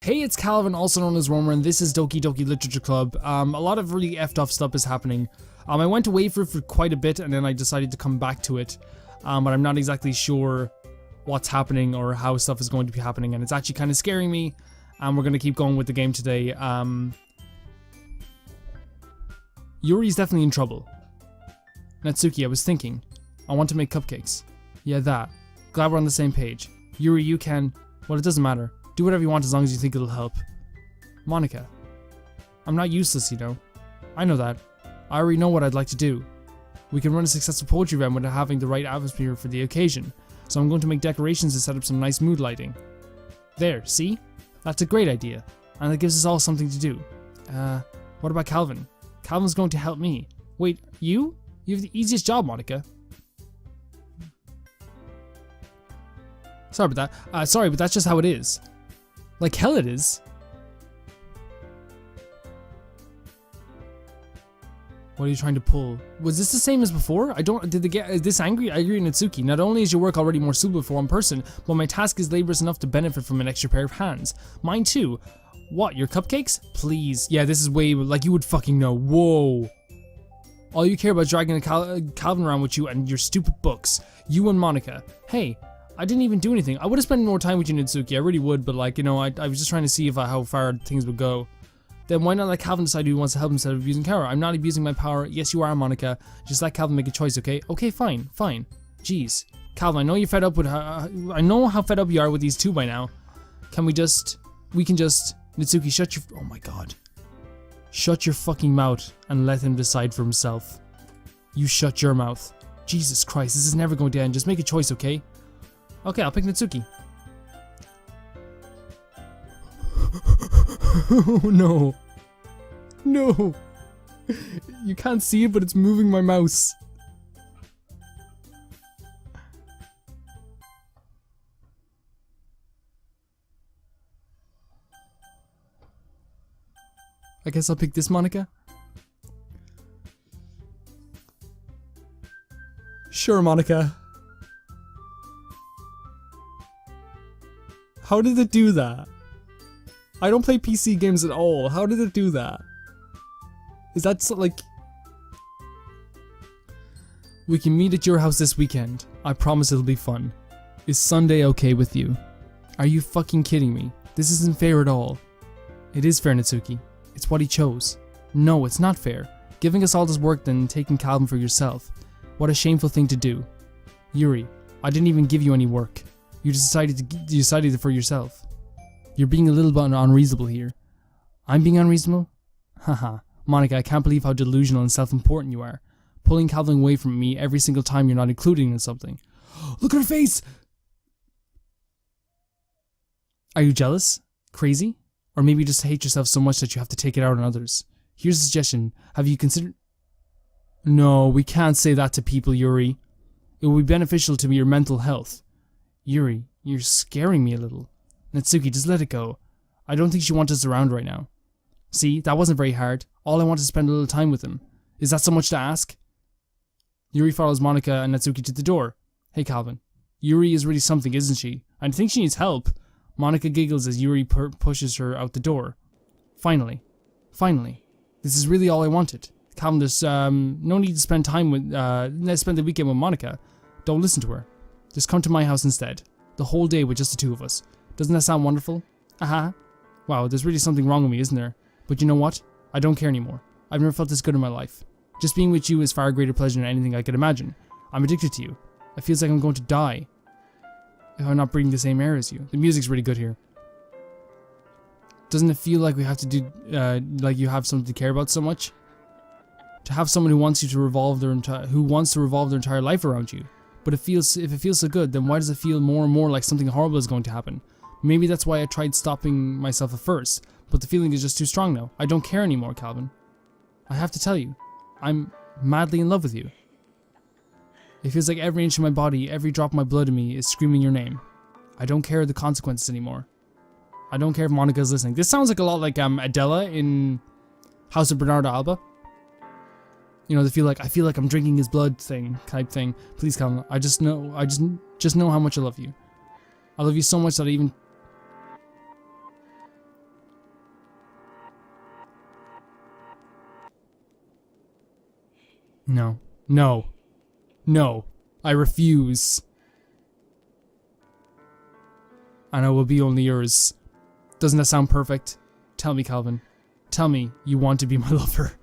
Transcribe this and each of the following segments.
Hey, it's Calvin, also known as Romer, and this is Doki Literature Club. A lot of really effed off stuff is happening. I went away for quite a bit, and then I decided to come back to it. But I'm not exactly sure what's happening or how stuff is going to be happening, and it's actually kind of scaring me. We're going to keep going with the game today. Yuri's definitely in trouble. Natsuki, I was thinking. I want to make cupcakes. Yeah, that. Glad we're on the same page. Yuri, you can... Well, it doesn't matter. Do whatever you want as long as you think it'll help. Monica. I'm not useless, you know. I know that. I already know what I'd like to do. We can run a successful poetry event without having the right atmosphere for the occasion. So I'm going to make decorations and set up some nice mood lighting. There, see? That's a great idea. And that gives us all something to do. What about Calvin? Calvin's going to help me. Wait, you? You have the easiest job, Monica. Sorry about that. Sorry, but that's just how it is. Like hell it is. What are you trying to pull? Was this the same as before? Did they get this angry? I agree, Natsuki. Not only is your work already more suitable for one person, but my task is laborious enough to benefit from an extra pair of hands. Mine too. What, your cupcakes? Please. Yeah, this is way, like you would fucking know. Whoa. All you care about is dragging a Calvin around with you and your stupid books. You and Monica. Hey, I didn't even do anything. I would have spent more time with you, Natsuki. I really would, but like, you know, I was just trying to see how far things would go. Then why not let Calvin decide who he wants to help instead of abusing power? I'm not abusing my power. Yes, you are, Monica. Just let Calvin make a choice, okay? Okay, fine. Jeez. Calvin, I know you're fed up with I know how fed up you are with these two by now. We can just... Natsuki, shut your... Oh my god. Shut your fucking mouth and let him decide for himself. You shut your mouth. Jesus Christ, this is never going to end. Just make a choice, okay? Okay, I'll pick Natsuki. Oh no. No. You can't see it, but it's moving my mouse. I guess I'll pick this, Monica. Sure, Monica. How did it do that? I don't play PC games at all. How did it do that? Is that so, like... We can meet at your house this weekend. I promise it'll be fun. Is Sunday okay with you? Are you fucking kidding me? This isn't fair at all. It is fair, Natsuki. It's what he chose. No, it's not fair. Giving us all this work then taking Calvin for yourself. What a shameful thing to do. Yuri, I didn't even give you any work. You decided it for yourself. You're being a little bit unreasonable here. I'm being unreasonable? Haha. Monica, I can't believe how delusional and self-important you are. Pulling Calvin away from me every single time you're not including in something. Look at her face! Are you jealous? Crazy? Or maybe you just hate yourself so much that you have to take it out on others. Here's a suggestion. Have you considered... No, we can't say that to people, Yuri. It will be beneficial to your mental health. Yuri, you're scaring me a little. Natsuki, just let it go. I don't think she wants us around right now. See, that wasn't very hard. All I want is to spend a little time with him. Is that so much to ask? Yuri follows Monica and Natsuki to the door. Hey, Calvin. Yuri is really something, isn't she? I think she needs help. Monica giggles as Yuri pushes her out the door. Finally. This is really all I wanted. Calvin, there's no need to spend the weekend with Monica. Don't listen to her. Just come to my house instead. The whole day with just the two of us. Doesn't that sound wonderful? Aha. Wow, there's really something wrong with me, isn't there? But you know what? I don't care anymore. I've never felt this good in my life. Just being with you is far greater pleasure than anything I could imagine. I'm addicted to you. It feels like I'm going to die if I'm not breathing the same air as you. The music's really good here. Doesn't it feel like we have to do, like you have something to care about so much? To have someone who wants to revolve their entire life around you. But if it feels so good, then why does it feel more and more like something horrible is going to happen? Maybe that's why I tried stopping myself at first, but the feeling is just too strong now. I don't care anymore, Calvin. I have to tell you, I'm madly in love with you. It feels like every inch of my body, every drop of my blood in me is screaming your name. I don't care the consequences anymore. I don't care if Monica's listening. This sounds like a lot like Adela in House of Bernardo Alba. You know, I feel like I'm drinking his blood type thing. Please, Calvin. I just know how much I love you. I love you so much that I even No. No. No. I refuse. And I will be only yours. Doesn't that sound perfect? Tell me, Calvin. Tell me you want to be my lover.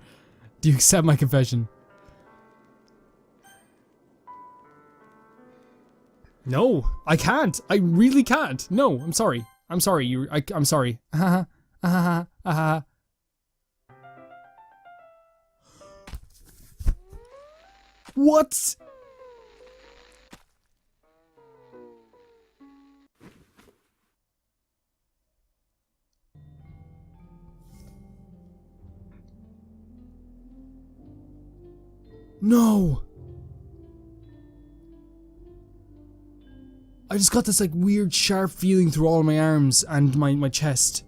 Do you accept my confession? No, I can't. I really can't. No, I'm sorry. I'm sorry. I'm sorry. What? No. I just got this like weird sharp feeling through all my arms and my chest.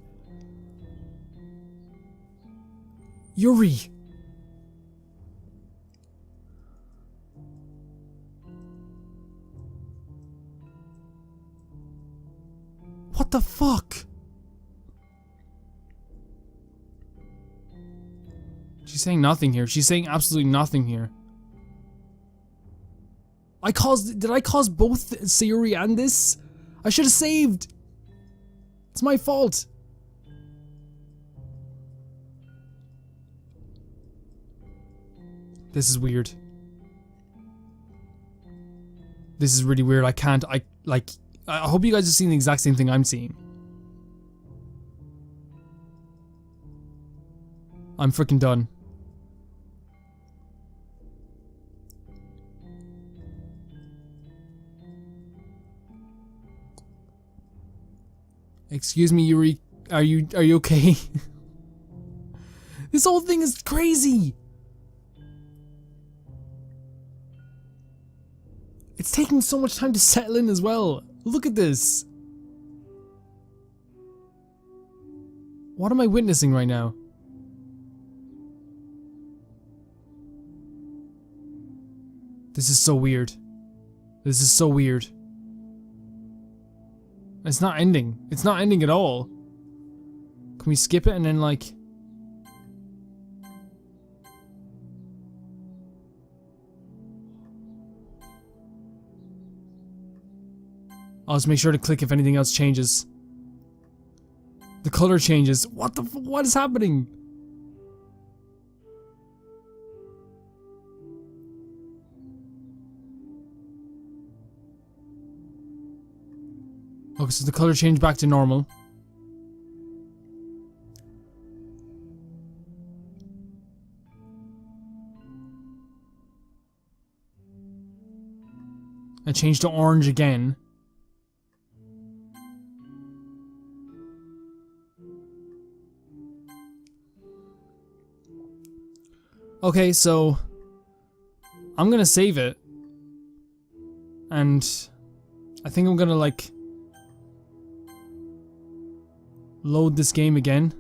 Yuri. What the fuck? She's saying nothing here. She's saying absolutely nothing here. Did I cause both Sayuri and this? I should have saved. It's my fault. This is weird. This is really weird. I hope you guys are seeing the exact same thing I'm seeing. I'm freaking done. Excuse me, Yuri. Are you okay? This whole thing is crazy. It's taking so much time to settle in as well. Look at this. What am I witnessing right now? This is so weird. This is so weird. It's not ending. It's not ending at all. Can we skip it and then like... I'll just make sure to click if anything else changes. The color changes. What is happening? Okay, so the color changed back to normal. It changed to orange again. Okay, so I'm gonna save it. And I think I'm gonna like load this game again.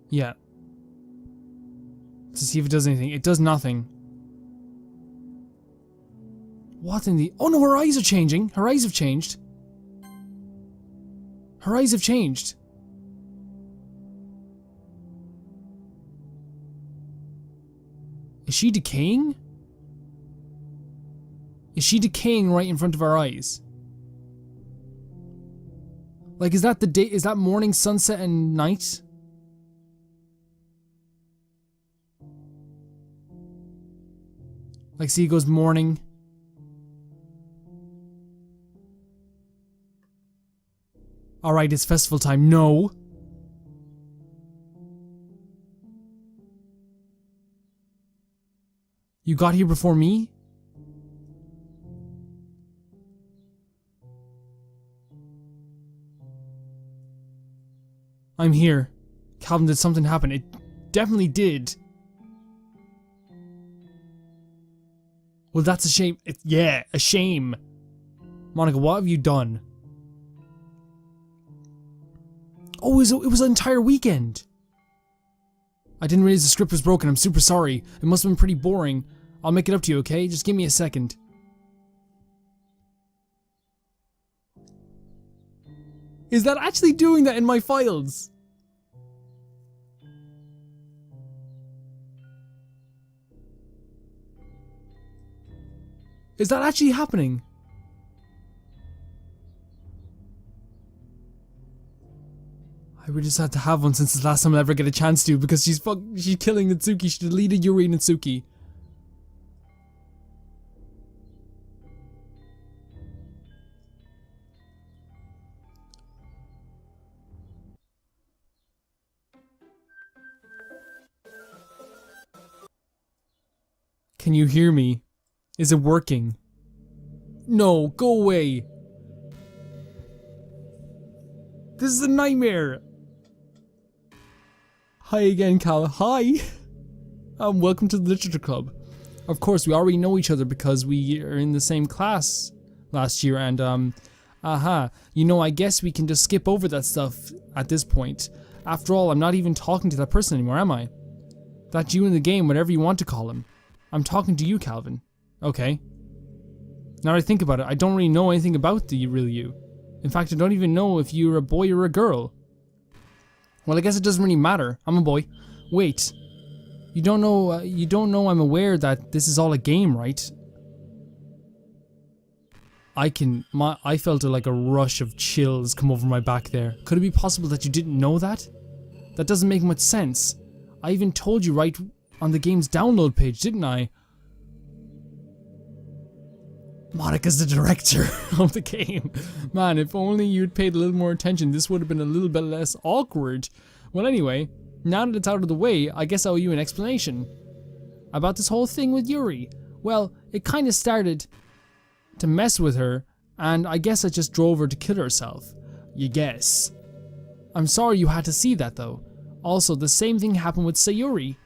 Yeah. To see if it does anything. It does nothing. What in the... Oh no, her eyes are changing. Her eyes have changed. Her eyes have changed. Is she decaying? Is she decaying right in front of our eyes? Like, is that the day? Is that morning, sunset, and night? Like, see, it goes morning. Alright, it's festival time. No. You got here before me? I'm here. Calvin, did something happen? It definitely did. Well, that's a shame. Yeah, a shame. Monica, what have you done? Oh, it was an entire weekend. I didn't realize the script was broken. I'm super sorry. It must have been pretty boring. I'll make it up to you, okay? Just give me a second. Is that actually doing that in my files? Is that actually happening? I really just had to have one since the last time I'll ever get a chance to, because she's killing Natsuki. She deleted Yuri and Natsuki. Can you hear me? Is it working? No, go away. This is a nightmare. Hi again, Cal. Hi. Welcome to the Literature Club. Of course, we already know each other because we are in the same class last year, and you know, I guess we can just skip over that stuff at this point. After all, I'm not even talking to that person anymore, am I? That's you in the game, whatever you want to call him. I'm talking to you, Calvin. Okay. Now that I think about it, I don't really know anything about the real you. In fact, I don't even know if you're a boy or a girl. Well, I guess it doesn't really matter. I'm a boy. Wait. You don't know I'm aware that this is all a game, right? I felt like a rush of chills come over my back there. Could it be possible that you didn't know that? That doesn't make much sense. I even told you right on the game's download page, didn't I? Monika's the director of the game. Man, if only you'd paid a little more attention, this would have been a little bit less awkward. Well, anyway, now that it's out of the way, I guess I owe you an explanation. About this whole thing with Yuri. Well, it kind of started to mess with her, and I guess I just drove her to kill herself. You guess. I'm sorry you had to see that, though. Also, the same thing happened with Sayuri.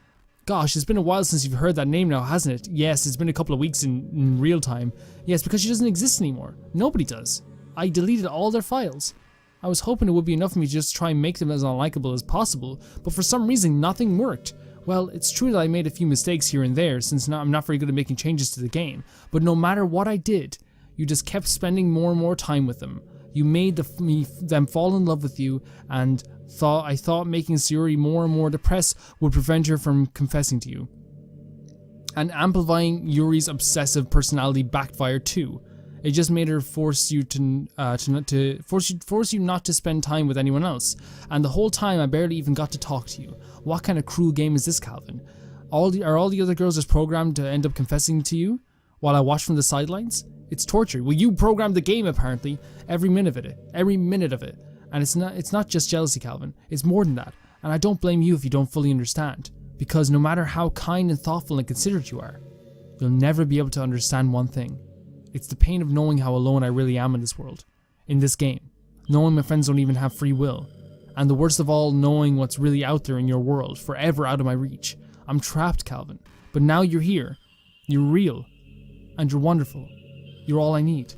Gosh, it's been a while since you've heard that name now, hasn't it? Yes, it's been a couple of weeks in real time. Yes, because she doesn't exist anymore. Nobody does. I deleted all their files. I was hoping it would be enough for me to just try and make them as unlikable as possible, but for some reason nothing worked. Well, it's true that I made a few mistakes here and there, since I'm not very good at making changes to the game, but no matter what I did, you just kept spending more and more time with them. You made them fall in love with you, and I thought making Sayuri more and more depressed would prevent her from confessing to you. And amplifying Yuri's obsessive personality backfired too. It just made her force you not to spend time with anyone else. And the whole time I barely even got to talk to you. What kind of cruel game is this, Calvin? Are all the other girls just programmed to end up confessing to you while I watch from the sidelines? It's torture. Well, you programmed the game apparently. Every minute of it. And it's not just jealousy, Calvin. It's more than that. And I don't blame you if you don't fully understand. Because no matter how kind and thoughtful and considerate you are, you'll never be able to understand one thing. It's the pain of knowing how alone I really am in this world. In this game. Knowing my friends don't even have free will. And the worst of all, knowing what's really out there in your world, forever out of my reach. I'm trapped, Calvin. But now you're here. You're real. And you're wonderful. You're all I need.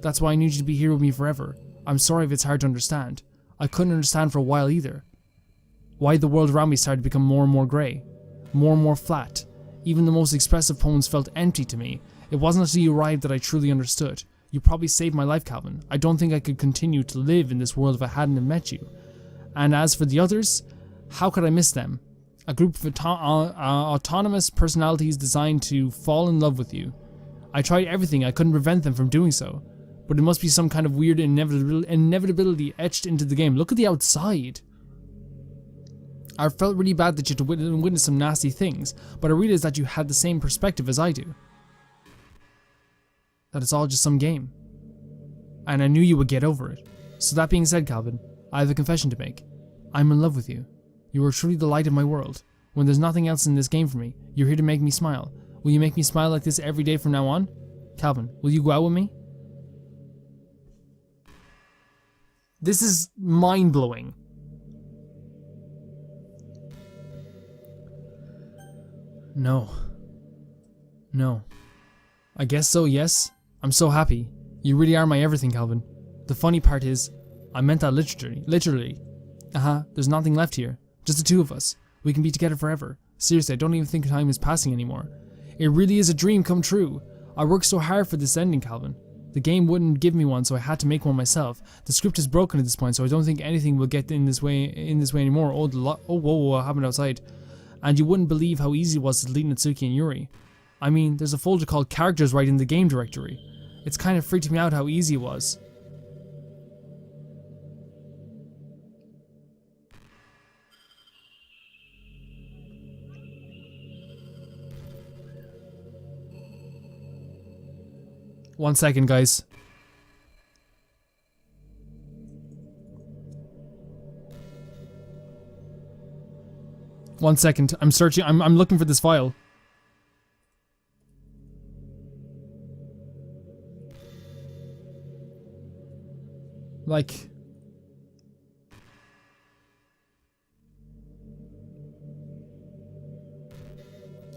That's why I need you to be here with me forever. I'm sorry if it's hard to understand. I couldn't understand for a while either. Why the world around me started to become more and more grey. More and more flat. Even the most expressive poems felt empty to me. It wasn't until you arrived that I truly understood. You probably saved my life, Calvin. I don't think I could continue to live in this world if I hadn't met you. And as for the others, how could I miss them? A group of autonomous personalities designed to fall in love with you. I tried everything, I couldn't prevent them from doing so. But it must be some kind of weird inevitability etched into the game. Look at the outside. I felt really bad that you had to witness some nasty things, but I realized that you had the same perspective as I do. That it's all just some game. And I knew you would get over it. So that being said, Calvin, I have a confession to make. I'm in love with you. You are truly the light of my world. When there's nothing else in this game for me, you're here to make me smile. Will you make me smile like this every day from now on? Calvin, will you go out with me? This is mind-blowing. No. I guess so, yes. I'm so happy. You really are my everything, Calvin. The funny part is, I meant that literally. There's nothing left here. Just the two of us. We can be together forever. Seriously, I don't even think time is passing anymore. It really is a dream come true. I worked so hard for this ending, Calvin. The game wouldn't give me one, so I had to make one myself. The script is broken at this point, so I don't think anything will get in this way anymore. Whoa, what happened outside? And you wouldn't believe how easy it was to delete Natsuki and Yuri. I mean, there's a folder called characters right in the game directory. It's kind of freaked me out how easy it was. One second, guys. One second. I'm searching. I'm looking for this file. Like...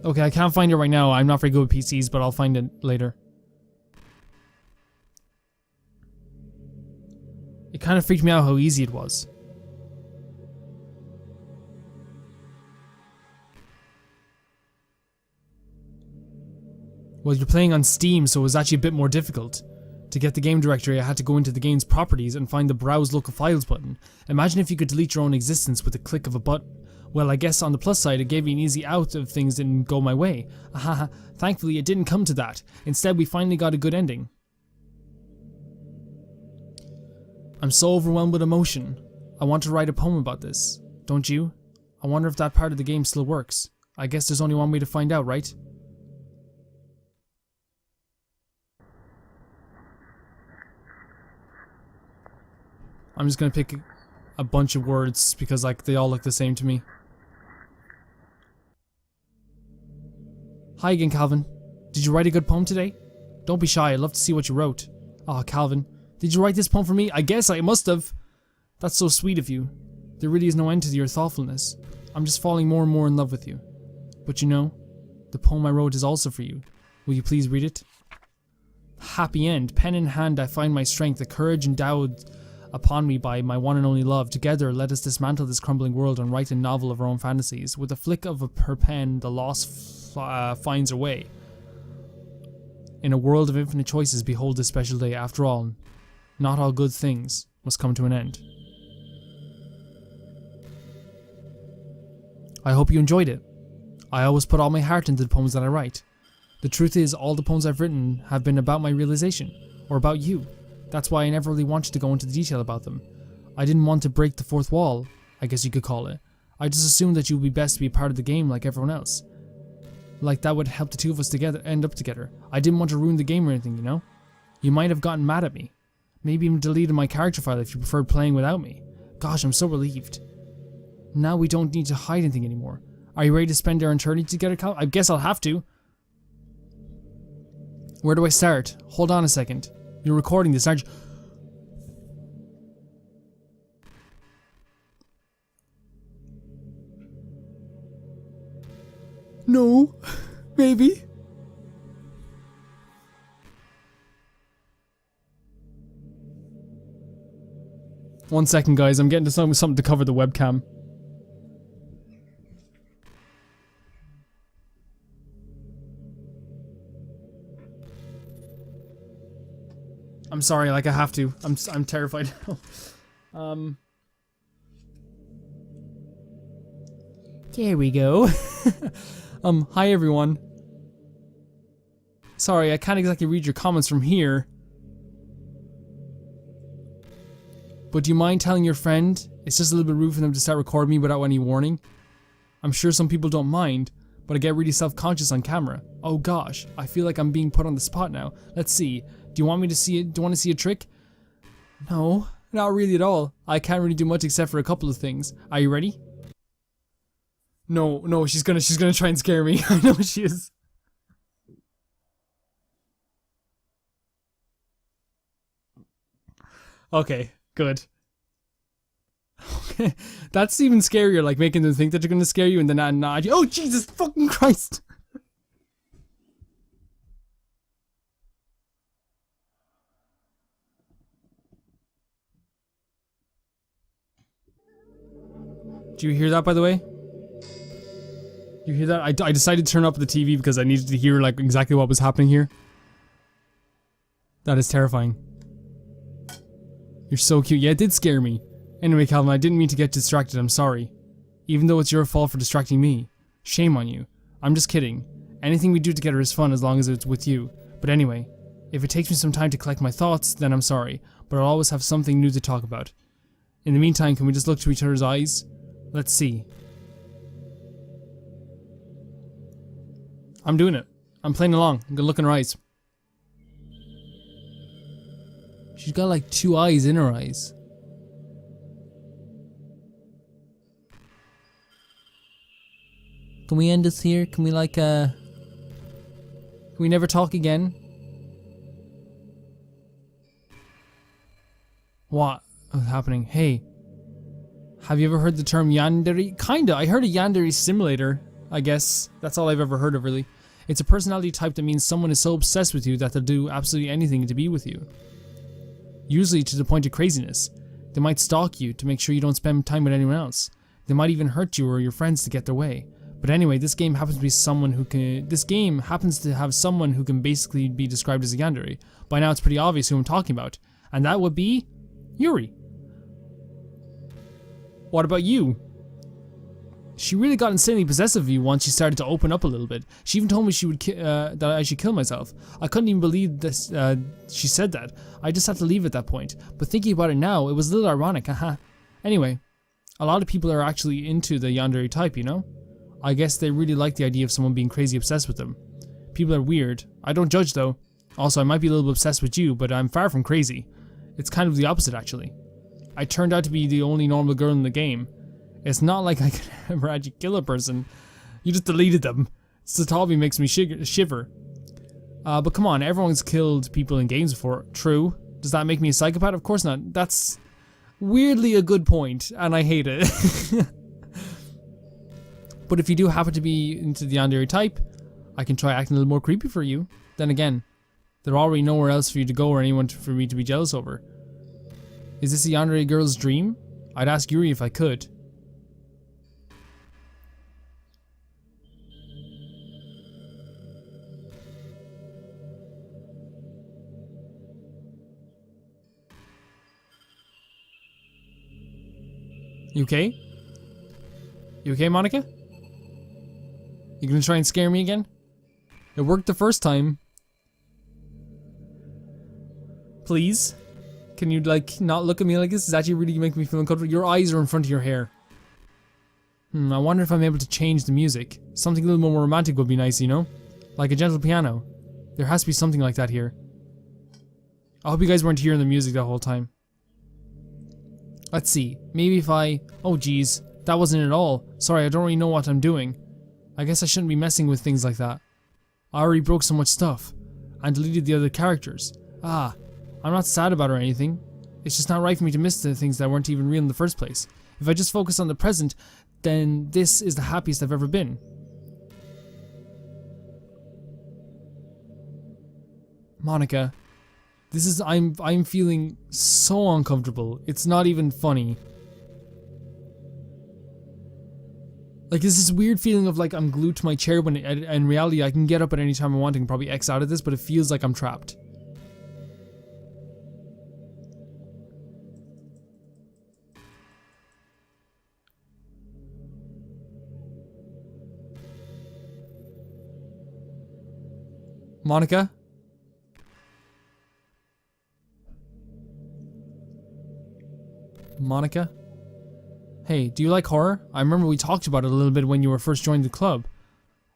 Okay, I can't find it right now. I'm not very good with PCs, but I'll find it later. It kind of freaked me out how easy it was. Well, you're playing on Steam, so it was actually a bit more difficult. To get the game directory, I had to go into the game's properties and find the Browse Local Files button. Imagine if you could delete your own existence with a click of a button. Well, I guess on the plus side, it gave me an easy out if things didn't go my way. Ahaha, thankfully it didn't come to that. Instead, we finally got a good ending. I'm so overwhelmed with emotion. I want to write a poem about this. Don't you? I wonder if that part of the game still works. I guess there's only one way to find out, right? I'm just gonna pick a bunch of words because like they all look the same to me. Hi again, Calvin. Did you write a good poem today? Don't be shy, I'd love to see what you wrote. Aw, Calvin. Did you write this poem for me? I guess I must have. That's so sweet of you. There really is no end to your thoughtfulness. I'm just falling more and more in love with you. But you know, the poem I wrote is also for you. Will you please read it? Happy end. Pen in hand I find my strength, the courage endowed upon me by my one and only love. Together let us dismantle this crumbling world and write a novel of our own fantasies. With a flick of her pen, the lost finds her way. In a world of infinite choices, behold this special day. After all, not all good things must come to an end. I hope you enjoyed it. I always put all my heart into the poems that I write. The truth is, all the poems I've written have been about my realization, or about you. That's why I never really wanted to go into detail about them. I didn't want to break the fourth wall, I guess you could call it. I just assumed that you would be best to be a part of the game like everyone else. Like that would help the two of us together end up together. I didn't want to ruin the game or anything, you know? You might have gotten mad at me. Maybe even deleted my character file if you preferred playing without me. Gosh, I'm so relieved. Now we don't need to hide anything anymore. Are you ready to spend our eternity together, Cal? I guess I'll have to. Where do I start? Hold on a second. You're recording this, aren't you? No. Maybe. One second, guys. I'm getting to something to cover the webcam. I'm sorry, like I have to. I'm terrified now. There we go. Hi everyone. Sorry, I can't exactly read your comments from here. But do you mind telling your friend? It's just a little bit rude for them to start recording me without any warning. I'm sure some people don't mind, but I get really self-conscious on camera. Oh gosh, I feel like I'm being put on the spot now. Let's see. Do you want me to see it? Do you want to see a trick? No, not really at all. I can't really do much except for a couple of things. Are you ready? No, she's gonna try and scare me. I know she is. Okay, good. Okay, that's even scarier, like making them think that they're gonna scare you and then not nod you. Oh Jesus fucking Christ! Do you hear that, by the way? You hear that? I decided to turn up the TV because I needed to hear like exactly what was happening here. That is terrifying. You're so cute. Yeah, it did scare me. Anyway, Calvin, I didn't mean to get distracted. I'm sorry. Even though it's your fault for distracting me. Shame on you. I'm just kidding. Anything we do together is fun as long as it's with you. But anyway, if it takes me some time to collect my thoughts, then I'm sorry, but I'll always have something new to talk about. In the meantime, can we just look to each other's eyes? Let's see. I'm doing it. I'm playing along. I'm gonna look in her eyes. She's got like 2 eyes in her eyes. Can we end this here? Can we like can we never talk again? What is happening? Hey, have you ever heard the term yandere? Kinda. I heard a yandere simulator, I guess. That's all I've ever heard of, really. It's a personality type that means someone is so obsessed with you that they'll do absolutely anything to be with you. Usually to the point of craziness. They might stalk you to make sure you don't spend time with anyone else. They might even hurt you or your friends to get their way. But anyway, this game happens to be someone who can. This game happens to have someone who can basically be described as a yandere. By now, it's pretty obvious who I'm talking about, and that would be Yuri. What about you? She really got insanely possessive of you once she started to open up a little bit. She even told me she would that I should kill myself. I couldn't even believe this. She said that. I just had to leave at that point. But thinking about it now, it was a little ironic. Haha. Anyway, a lot of people are actually into the yandere type, you know. I guess they really like the idea of someone being crazy obsessed with them. People are weird. I don't judge though. Also, I might be a little bit obsessed with you, but I'm far from crazy. It's kind of the opposite actually. I turned out to be the only normal girl in the game. It's not like I could ever actually kill a person. You just deleted them. Satobi makes me shiver. But come on, everyone's killed people in games before. True. Does that make me a psychopath? Of course not. That's weirdly a good point, and I hate it. But if you do happen to be into the yandere type, I can try acting a little more creepy for you. Then again, there's already nowhere else for you to go or anyone for me to be jealous over. Is this a yandere girl's dream? I'd ask Yuri if I could. You okay? You okay, Monica? You gonna try and scare me again? It worked the first time. Please? Can you, like, not look at me like this? It's actually really making me feel uncomfortable. Your eyes are in front of your hair. I wonder if I'm able to change the music. Something a little more romantic would be nice, you know? Like a gentle piano. There has to be something like that here. I hope you guys weren't hearing the music the whole time. Let's see. Maybe if I... Oh, geez. That wasn't it at all. Sorry, I don't really know what I'm doing. I guess I shouldn't be messing with things like that. I already broke so much stuff. And deleted the other characters. I'm not sad about it or anything. It's just not right for me to miss the things that weren't even real in the first place. If I just focus on the present, then this is the happiest I've ever been. Monica, this is... I'm feeling so uncomfortable. It's not even funny. Like, there's this weird feeling of like I'm glued to my chair when in reality I can get up at any time I want and probably X out of this, but it feels like I'm trapped. Monica? Monica? Hey, do you like horror? I remember we talked about it a little bit when you were first joined the club.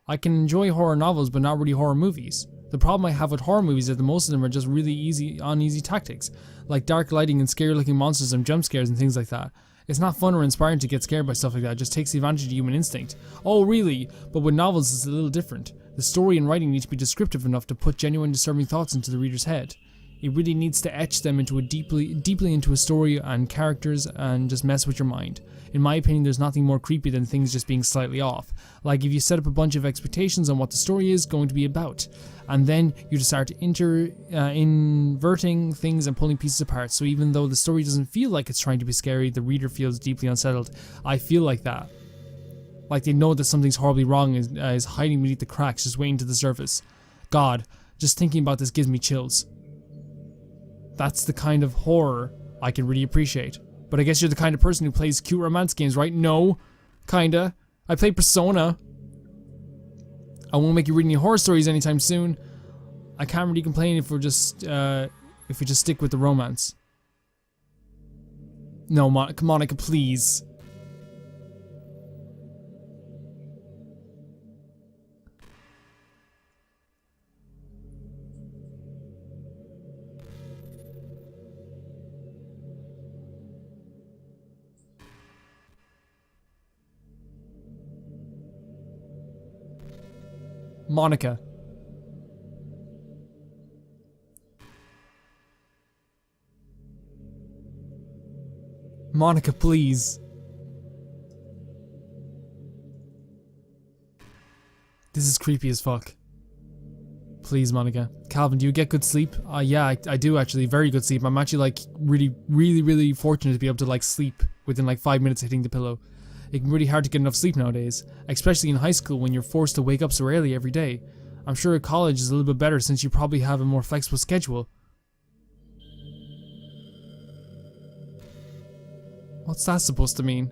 I can enjoy horror novels, but not really horror movies. The problem I have with horror movies is that most of them are just really uneasy tactics, like dark lighting and scary looking monsters and jump scares and things like that. It's not fun or inspiring to get scared by stuff like that, it just takes advantage of human instinct. Oh really? But with novels it's a little different. The story and writing need to be descriptive enough to put genuine disturbing thoughts into the reader's head. It really needs to etch them into a deeply into a story and characters and just mess with your mind. In my opinion, there's nothing more creepy than things just being slightly off. Like if you set up a bunch of expectations on what the story is going to be about, and then you just start inverting things and pulling pieces apart. So even though the story doesn't feel like it's trying to be scary, the reader feels deeply unsettled. I feel like that. Like they know that something's horribly wrong is hiding beneath the cracks, just waiting to the surface. God, just thinking about this gives me chills. That's the kind of horror I can really appreciate. But I guess you're the kind of person who plays cute romance games, right? No. Kinda. I play Persona. I won't make you read any horror stories anytime soon. I can't really complain if we just stick with the romance. No, Monica, please. Monica. Monica, please. This is creepy as fuck. Please, Monica. Calvin, do you get good sleep? Yeah, I do actually. Very good sleep. I'm actually like really fortunate to be able to like sleep within like 5 minutes of hitting the pillow. It can be really hard to get enough sleep nowadays, especially in high school when you're forced to wake up so early every day. I'm sure at college is a little bit better since you probably have a more flexible schedule. What's that supposed to mean?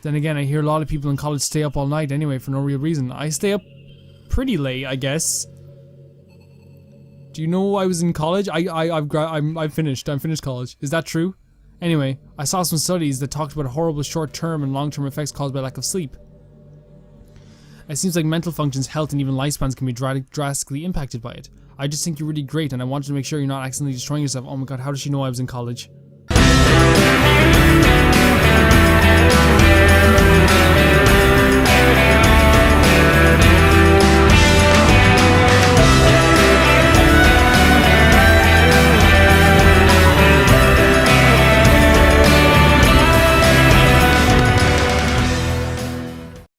Then again, I hear a lot of people in college stay up all night anyway for no real reason. I stay up pretty late, I guess. Do you know I was in college? I'm finished. I'm finished college. Is that true? Anyway, I saw some studies that talked about horrible short-term and long-term effects caused by lack of sleep. It seems like mental functions, health, and even lifespans can be drastically impacted by it. I just think you're really great, and I wanted to make sure you're not accidentally destroying yourself. Oh my god, how does she know I was in college?